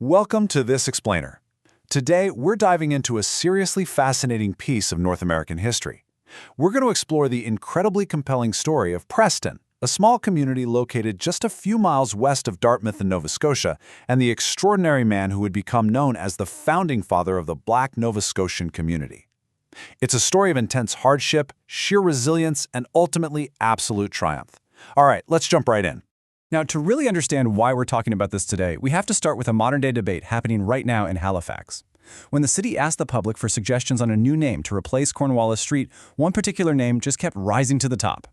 Welcome to This Explainer. Today, we're diving into a seriously fascinating piece of North American history. We're going to explore the incredibly compelling story of Preston, a small community located just a few miles west of Dartmouth in Nova Scotia, and the extraordinary man who would become known as the founding father of the Black Nova Scotian community. It's a story of intense hardship, sheer resilience, and ultimately absolute triumph. All right, let's jump right in. Now, to really understand why we're talking about this today, we have to start with a modern-day debate happening right now in Halifax. When the city asked the public for suggestions on a new name to replace Cornwallis Street, one particular name just kept rising to the top.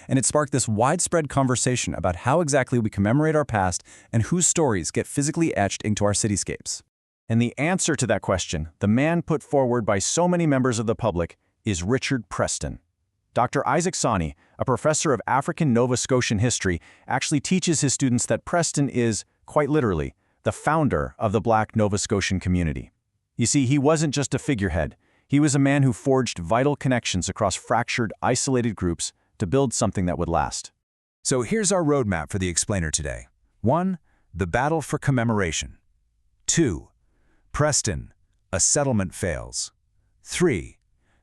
And it sparked this widespread conversation about how exactly we commemorate our past and whose stories get physically etched into our cityscapes. And the answer to that question, the man put forward by so many members of the public, is Richard Preston. Dr. Isaac Sawney, a professor of African Nova Scotian history, actually teaches his students that Preston is, quite literally, the founder of the Black Nova Scotian community. You see, he wasn't just a figurehead. He was a man who forged vital connections across fractured, isolated groups to build something that would last. So here's our roadmap for the explainer today. 1. The battle for commemoration. 2. Preston, a settlement fails. 3.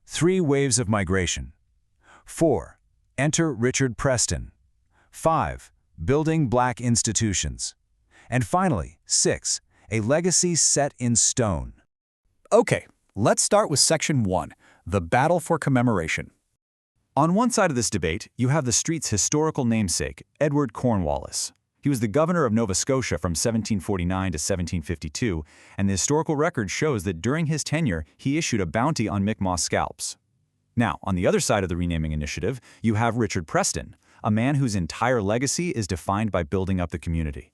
Three waves of migration. 4. Enter Richard Preston. 5. Building Black institutions. And finally, 6. A legacy set in stone. Okay, let's start with Section 1, the battle for commemoration. On one side of this debate, you have the street's historical namesake, Edward Cornwallis. He was the governor of Nova Scotia from 1749 to 1752, and the historical record shows that during his tenure, he issued a bounty on Mi'kmaq scalps. Now, on the other side of the renaming initiative, you have Richard Preston, a man whose entire legacy is defined by building up the community.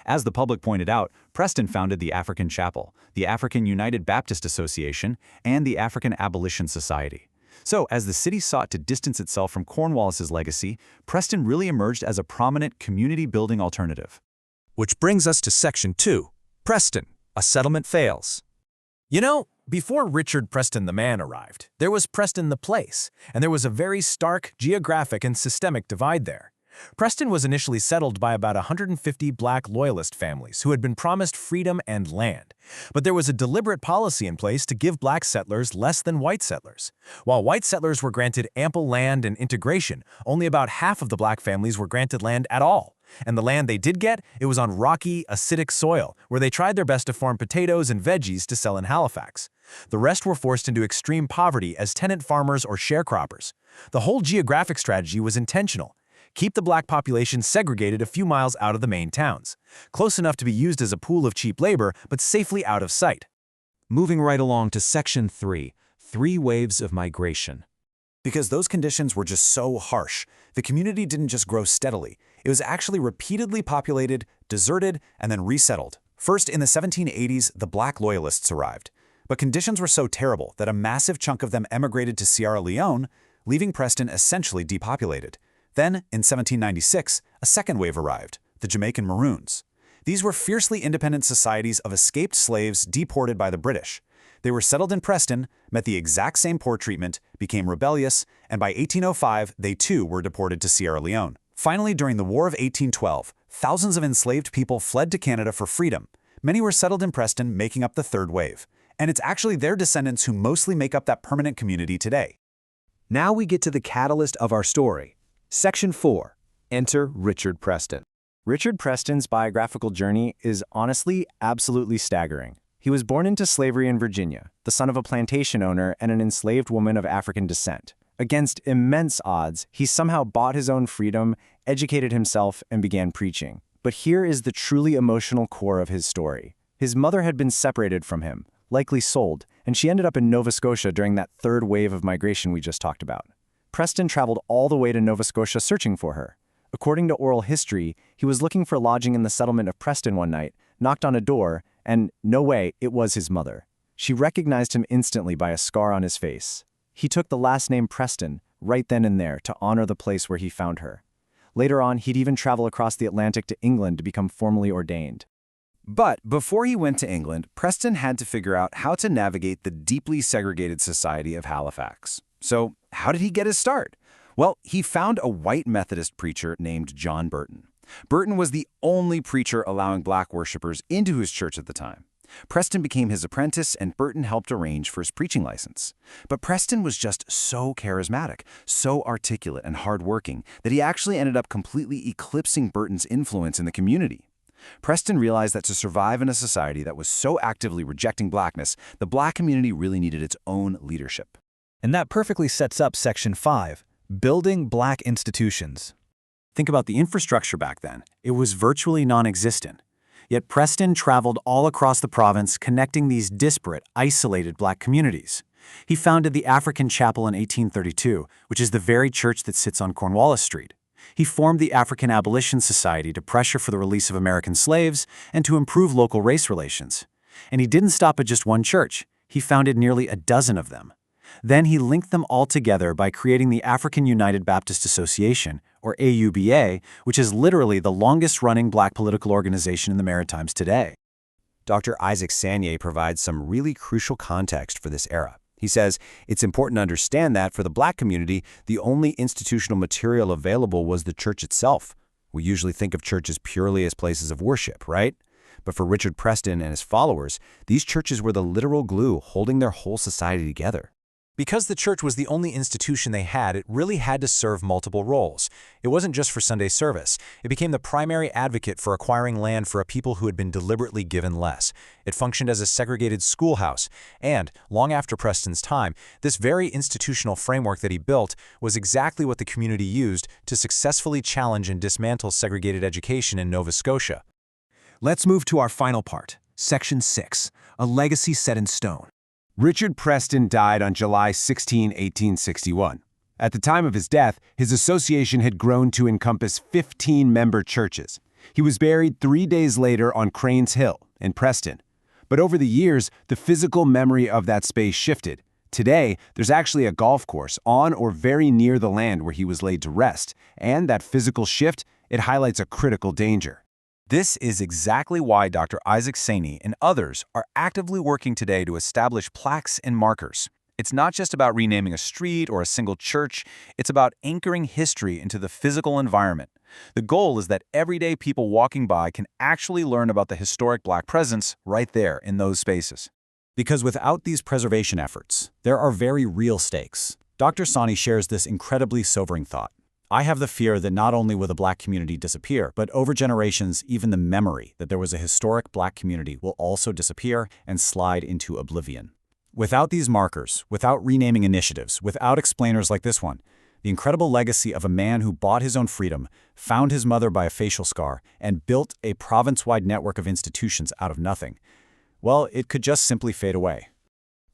As the public pointed out, Preston founded the African Chapel, the African United Baptist Association, and the African Abolition Society. So, as the city sought to distance itself from Cornwallis's legacy, Preston really emerged as a prominent community-building alternative. Which brings us to Section 2. Preston, a settlement fails. You know, before Richard Preston the man arrived, there was Preston the place, and there was a very stark geographic and systemic divide there. Preston was initially settled by about 150 Black Loyalist families who had been promised freedom and land. But there was a deliberate policy in place to give Black settlers less than white settlers. While white settlers were granted ample land and integration, only about half of the Black families were granted land at all. And the land they did get, it was on rocky, acidic soil, where they tried their best to farm potatoes and veggies to sell in Halifax. The rest were forced into extreme poverty as tenant farmers or sharecroppers. The whole geographic strategy was intentional. Keep the Black population segregated a few miles out of the main towns, close enough to be used as a pool of cheap labor, but safely out of sight. Moving right along to Section 3, three waves of migration. Because those conditions were just so harsh, the community didn't just grow steadily. It was actually repeatedly populated, deserted, and then resettled. First, in the 1780s, the Black Loyalists arrived. But conditions were so terrible that a massive chunk of them emigrated to Sierra Leone, leaving Preston essentially depopulated. Then, in 1796, a second wave arrived, the Jamaican Maroons. These were fiercely independent societies of escaped slaves deported by the British. They were settled in Preston, met the exact same poor treatment, became rebellious, and by 1805, they too were deported to Sierra Leone. Finally, during the War of 1812, thousands of enslaved people fled to Canada for freedom. Many were settled in Preston, making up the third wave. And it's actually their descendants who mostly make up that permanent community today. Now we get to the catalyst of our story. Section 4. Enter Richard Preston. Richard Preston's biographical journey is honestly absolutely staggering. He was born into slavery in Virginia, the son of a plantation owner and an enslaved woman of African descent. Against immense odds, he somehow bought his own freedom, educated himself, and began preaching. But here is the truly emotional core of his story. His mother had been separated from him, likely sold, and she ended up in Nova Scotia during that third wave of migration we just talked about. Preston traveled all the way to Nova Scotia searching for her. According to oral history, he was looking for lodging in the settlement of Preston one night, knocked on a door, and no way, it was his mother. She recognized him instantly by a scar on his face. He took the last name Preston right then and there to honor the place where he found her. Later on, he'd even travel across the Atlantic to England to become formally ordained. But before he went to England, Preston had to figure out how to navigate the deeply segregated society of Halifax. So, how did he get his start? Well, he found a white Methodist preacher named John Burton. Burton was the only preacher allowing black worshippers into his church at the time. Preston became his apprentice, and Burton helped arrange for his preaching license. But Preston was just so charismatic, so articulate and hardworking that he actually ended up completely eclipsing Burton's influence in the community. Preston realized that to survive in a society that was so actively rejecting blackness, the black community really needed its own leadership. And that perfectly sets up Section 5, Building Black Institutions. Think about the infrastructure back then. It was virtually non-existent. Yet Preston traveled all across the province, connecting these disparate, isolated black communities. He founded the African Chapel in 1832, which is the very church that sits on Cornwallis Street. He formed the African Abolition Society to pressure for the release of American slaves and to improve local race relations. And he didn't stop at just one church. He founded nearly a dozen of them. Then he linked them all together by creating the African United Baptist Association, or AUBA, which is literally the longest-running black political organization in the Maritimes today. Dr. Isaac Sanier provides some really crucial context for this era. He says, it's important to understand that for the black community, the only institutional material available was the church itself. We usually think of churches purely as places of worship, right? But for Richard Preston and his followers, these churches were the literal glue holding their whole society together. Because the church was the only institution they had, it really had to serve multiple roles. It wasn't just for Sunday service. It became the primary advocate for acquiring land for a people who had been deliberately given less. It functioned as a segregated schoolhouse. And, long after Preston's time, this very institutional framework that he built was exactly what the community used to successfully challenge and dismantle segregated education in Nova Scotia. Let's move to our final part, Section 6, a legacy set in stone. Richard Preston died on July 16, 1861. At the time of his death, his association had grown to encompass 15 member churches. He was buried 3 days later on Cranes Hill in Preston. But over the years, the physical memory of that space shifted. Today, there's actually a golf course on or very near the land where he was laid to rest, and that physical shift, it highlights a critical danger. This is exactly why Dr. Isaac Sanier and others are actively working today to establish plaques and markers. It's not just about renaming a street or a single church, it's about anchoring history into the physical environment. The goal is that everyday people walking by can actually learn about the historic black presence right there in those spaces. Because without these preservation efforts, there are very real stakes. Dr. Sani shares this incredibly sobering thought. I have the fear that not only will the black community disappear, but over generations, even the memory that there was a historic black community will also disappear and slide into oblivion. Without these markers, without renaming initiatives, without explainers like this one, the incredible legacy of a man who bought his own freedom, found his mother by a facial scar, and built a province-wide network of institutions out of nothing, well, it could just simply fade away.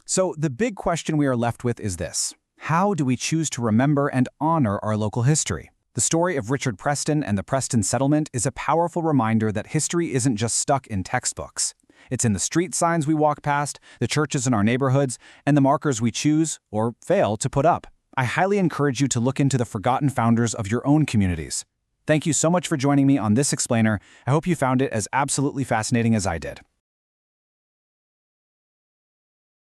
So the big question we are left with is this. How do we choose to remember and honor our local history? The story of Richard Preston and the Preston settlement is a powerful reminder that history isn't just stuck in textbooks. It's in the street signs we walk past, the churches in our neighborhoods, and the markers we choose, or fail, to put up. I highly encourage you to look into the forgotten founders of your own communities. Thank you so much for joining me on this explainer. I hope you found it as absolutely fascinating as I did.